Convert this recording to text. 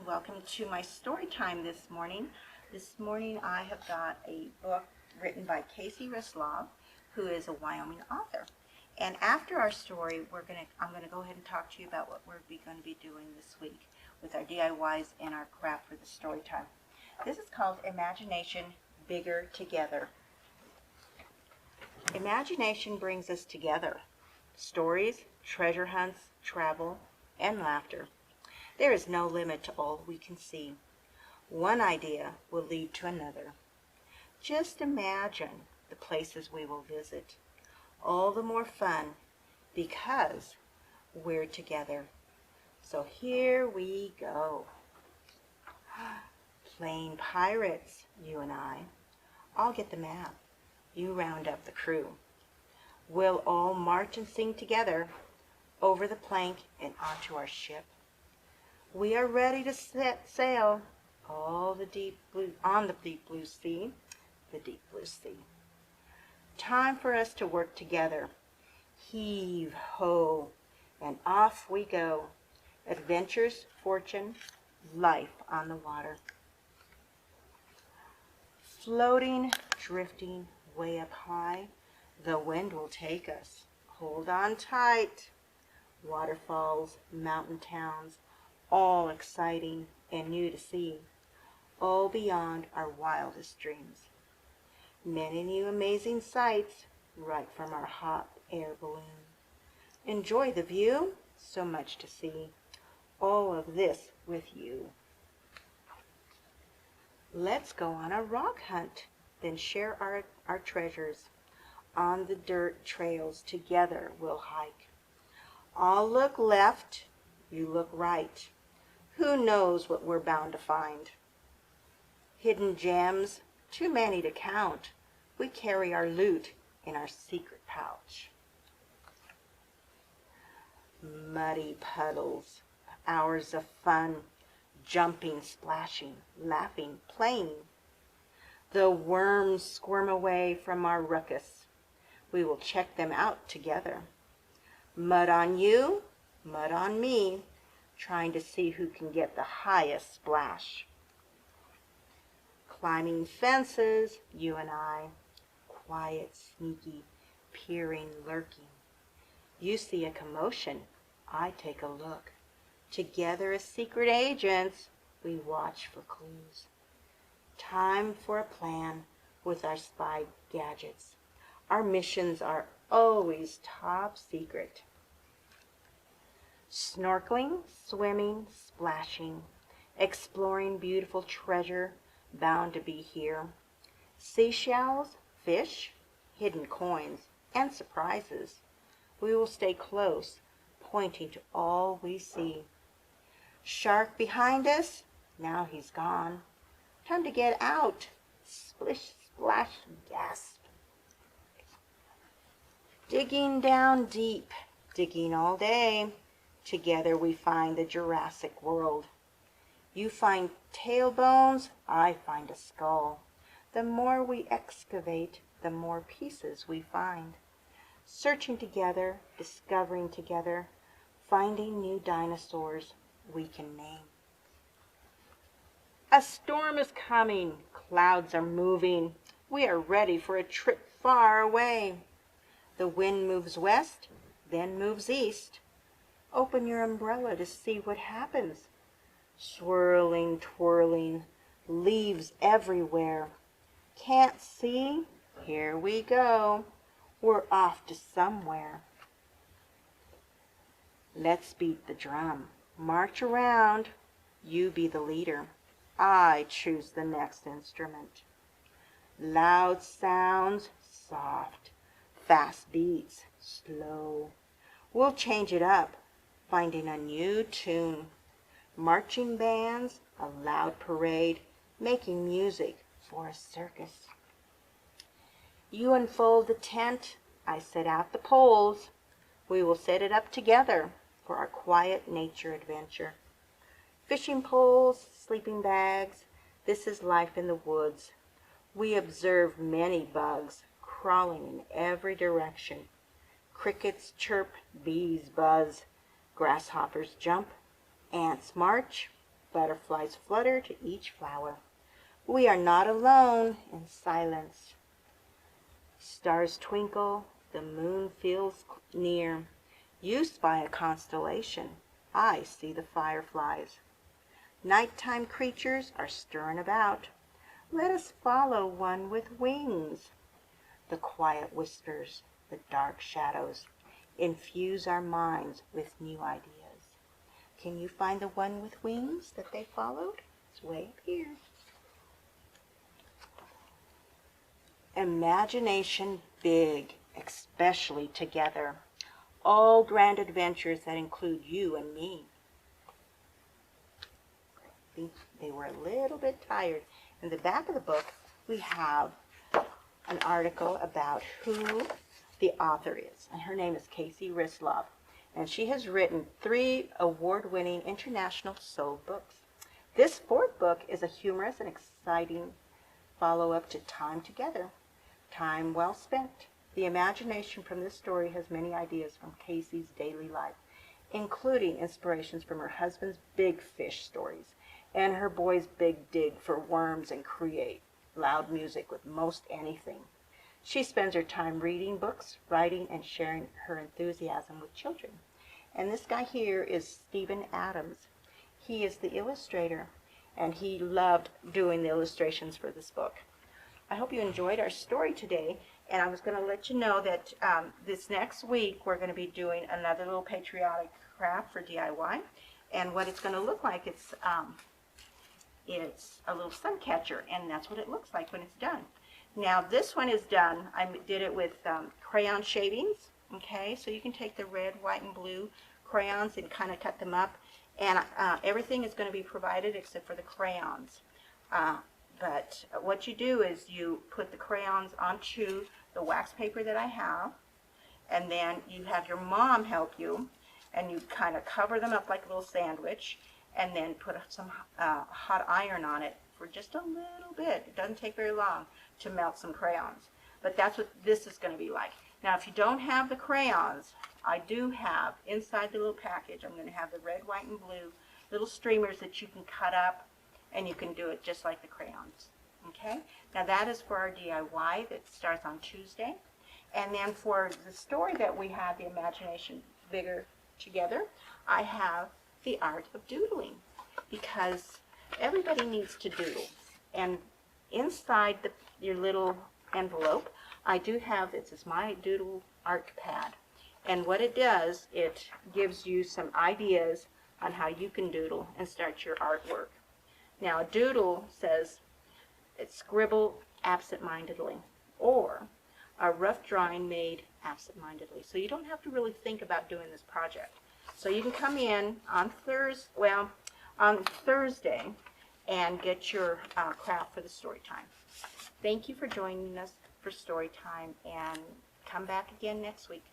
and welcome to my story time this morning. This morning I have got a book written by Casey Rislov, who is a Wyoming author. And after our story, I'm going to go ahead and talk to you about what we're going to be doing this week with our DIYs and our craft for the story time. This is called Imagination Bigger Together. Imagination brings us together. Stories, treasure hunts, travel, and laughter. There is no limit to all we can see. One idea will lead to another. Just imagine the places we will visit. All the more fun because we're together. So here we go. Playing pirates, you and I. I'll get the map. You round up the crew. We'll all march and sing together over the plank and onto our ship. We are ready to set sail on the deep blue sea, the deep blue sea. Time for us to work together. Heave ho, and off we go. Adventures, fortune, life on the water. Floating, drifting, way up high, the wind will take us. Hold on tight. Waterfalls, mountain towns, all exciting and new to see, all beyond our wildest dreams. Many new amazing sights right from our hot air balloon. Enjoy the view, so much to see, all of this with you. Let's go on a rock hunt, then share our treasures. On the dirt trails together we'll hike. I'll look left, you look right. Who knows what we're bound to find? Hidden gems, too many to count. We carry our loot in our secret pouch. Muddy puddles, hours of fun, jumping, splashing, laughing, playing. The worms squirm away from our ruckus. We will check them out together. Mud on you, mud on me, trying to see who can get the highest splash. Climbing fences, you and I, quiet, sneaky, peering, lurking. You see a commotion, I take a look. Together as secret agents, we watch for clues. Time for a plan with our spy gadgets. Our missions are always top secret. Snorkeling, swimming, splashing, exploring beautiful treasure bound to be here. Seashells, fish, hidden coins, and surprises. We will stay close, pointing to all we see. Shark behind us, now he's gone. Time to get out. Splish, splash, gasp. Digging down deep, digging all day. Together we find the Jurassic world. You find tailbones, I find a skull. The more we excavate, the more pieces we find. Searching together, discovering together, finding new dinosaurs we can name. A storm is coming, clouds are moving. We are ready for a trip far away. The wind moves west, then moves east. Open your umbrella to see what happens. Swirling, twirling, leaves everywhere. Can't see? Here we go. We're off to somewhere. Let's beat the drum. March around. You be the leader. I choose the next instrument. Loud sounds, soft. Fast beats, slow. We'll change it up, finding a new tune. Marching bands, a loud parade, making music for a circus. You unfold the tent, I set out the poles. We will set it up together for our quiet nature adventure. Fishing poles, sleeping bags, this is life in the woods. We observe many bugs crawling in every direction. Crickets chirp, bees buzz, grasshoppers jump, ants march, Butterflies flutter to each flower. We are not alone in silence. Stars twinkle, the moon feels near. You spy a constellation, I see the fireflies. Nighttime creatures are stirring about. Let us follow one with wings. The quiet whispers, the dark shadows, infuse our minds with new ideas. Can you find the one with wings that they followed? It's way up here. Imagination big, especially together. All grand adventures that include you and me. I think they were a little bit tired. In the back of the book, we have an article about who the author is. And her name is Casey Rislov. And she has written 3 award-winning international sold books. This 4th book is a humorous and exciting follow-up to Time Together. Time well spent. The imagination from this story has many ideas from Casey's daily life, including inspirations from her husband's big fish stories and her boy's big dig for worms and create loud music with most anything. She spends her time reading books, writing, and sharing her enthusiasm with children. And this guy here is Stephen Adams. He is the illustrator, and he loved doing the illustrations for this book. I hope you enjoyed our story today, and I was going to let you know that this next week we're going to be doing another little patriotic craft for DIY, and what it's going to look like, it's a little sun catcher, and that's what it looks like when it's done. Now this one is done, I did it with crayon shavings, okay, so you can take the red, white, and blue crayons and kind of cut them up, and everything is going to be provided except for the crayons. But what you do is you put the crayons onto the wax paper that I have, and then you have your mom help you, and you kind of cover them up like a little sandwich, and then put some hot iron on it for just a little bit. It doesn't take very long to melt some crayons. But that's what this is going to be like. Now, if you don't have the crayons, I do have, inside the little package, I'm going to have the red, white, and blue little streamers that you can cut up, and you can do it just like the crayons. Okay? Now, that is for our DIY that starts on Tuesday. And then for the story that we have, the imagination bigger together, I have the art of doodling, because everybody needs to doodle. And inside your little envelope, I do have, this is my doodle art pad. And what it does, it gives you some ideas on how you can doodle and start your artwork. Now, a doodle says, it's scribble absent-mindedly, or a rough drawing made absent-mindedly. So you don't have to really think about doing this project. So you can come in on Thursday and get your craft for the story time. Thank you for joining us for story time, and come back again next week.